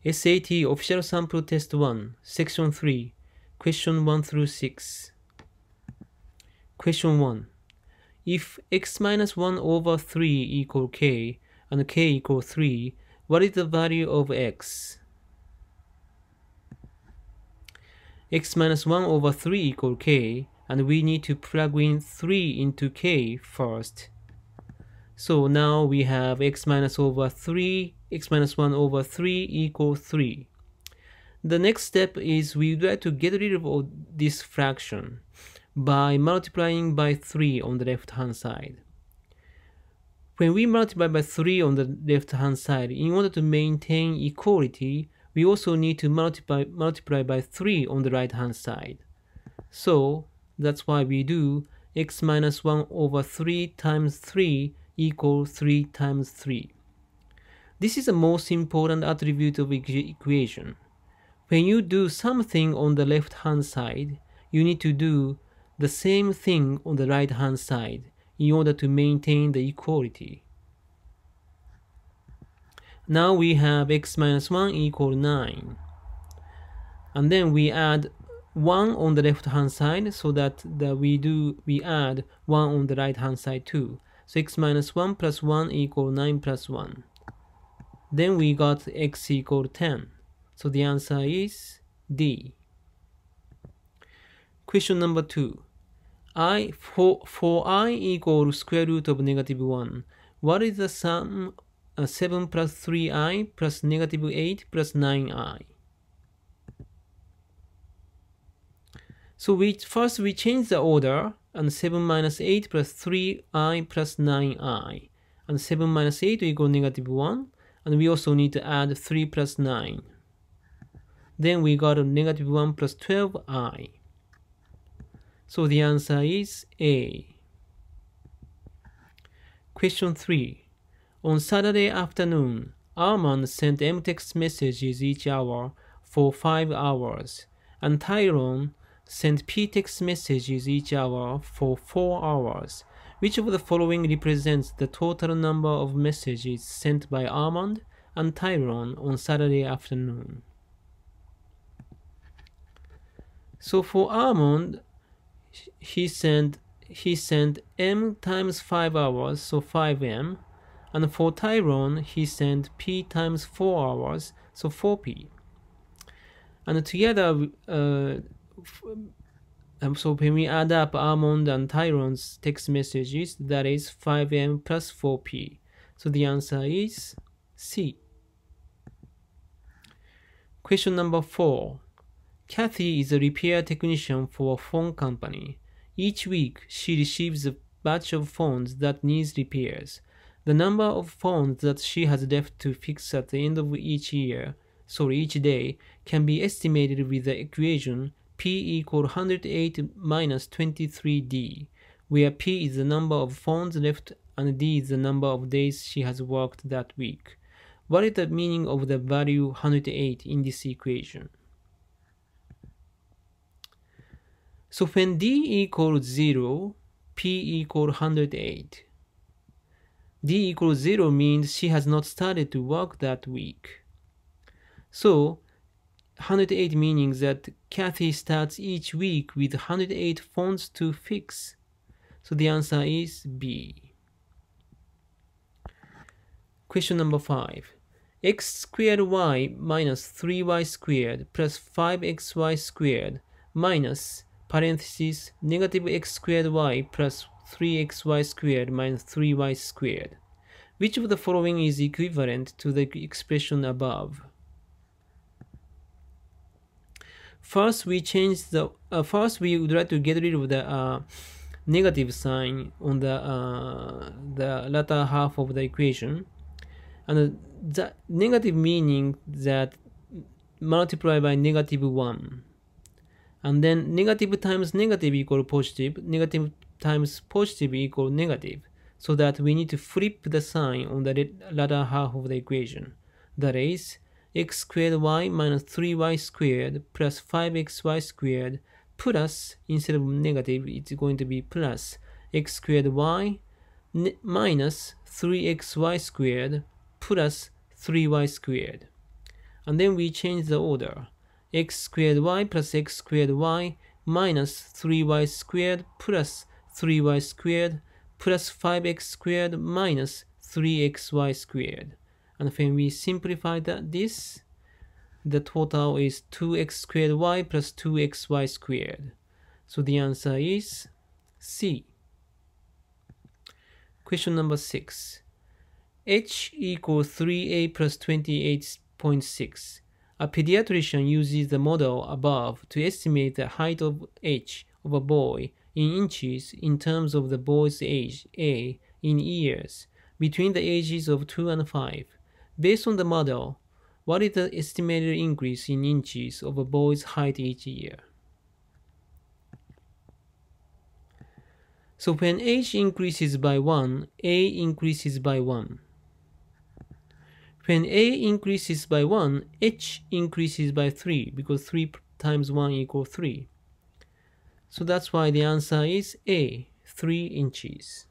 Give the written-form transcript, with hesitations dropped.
SAT Official Sample Test 1, Section 3, Question 1 through 6. Question 1. If x minus 1 over 3 equal k and k equal 3, what is the value of x? X minus 1 over 3 equal k, and we need to plug in 3 into k first. So now we have x minus 1 over 3 equal 3. The next step is we would like to get rid of this fraction by multiplying by 3 on the left hand side. When we multiply by 3 on the left hand side, in order to maintain equality, we also need to multiply by 3 on the right hand side. So that's why we do x minus 1 over 3 times 3 equals 3 times 3. This is the most important attribute of equation. When you do something on the left hand side, you need to do the same thing on the right hand side in order to maintain the equality. Now we have x minus 1 equal 9. And then we add 1 on the left hand side so that we add 1 on the right hand side too. So x minus 1 plus 1 equal 9 plus 1. Then we got x equal 10. So the answer is D. Question number 2. For I equal square root of negative 1, what is the sum 7 plus 3i plus negative 8 plus 9i? So first we change the order, and 7 minus 8 plus 3i plus 9i. And 7 minus 8 equal negative 1, and we also need to add 3 plus 9. Then we got a negative 1 plus 12i. So the answer is A. Question 3. On Saturday afternoon, Armand sent M-text messages each hour for 5 hours, and Tyrone sent P-text messages each hour for 4 hours. Which of the following represents the total number of messages sent by Armand and Tyrone on Saturday afternoon? So for Armand, he sent M times 5 hours, so 5M. And for Tyrone, he sent P times 4 hours, so 4P. And together, so when we add up Armand and Tyrone's text messages, that is 5M plus 4P. So the answer is C. Question number 4. Kathy is a repair technician for a phone company. Each week, she receives a batch of phones that needs repairs. The number of phones that she has left to fix at the end of each day, can be estimated with the equation P equal 108 minus 23D, where P is the number of phones left and D is the number of days she has worked that week. What is the meaning of the value 108 in this equation? So when D equals 0, P equals 108. D equals 0 means she has not started to work that week. So 108 meaning that Kathy starts each week with 108 phones to fix. So the answer is B. Question number 5. X squared y minus 3y squared plus 5xy squared minus parentheses negative x squared y plus 3xy squared minus 3y squared. Which of the following is equivalent to the expression above? First, we would like to get rid of the negative sign on the latter half of the equation, and the negative meaning that multiply by negative 1. And then negative times negative equal positive, negative times positive equal negative, so that we need to flip the sign on the latter half of the equation. That is, x squared y minus 3y squared plus 5xy squared plus, instead of negative, it's going to be plus x squared y minus 3xy squared plus 3y squared. and then we change the order. X squared y plus x squared y minus 3y squared plus 3y squared plus 5x squared minus 3xy squared. And when we simplify this, the total is 2x squared y plus 2xy squared. So the answer is C. Question number 6. H equals 3a plus 28.6. A pediatrician uses the model above to estimate the height of H of a boy in inches in terms of the boy's age, A, in years, between the ages of 2 and 5. Based on the model, what is the estimated increase in inches of a boy's height each year? So when H increases by 1, A increases by 1. When A increases by 1, H increases by 3, because 3 times 1 equals 3. So that's why the answer is A, 3 inches.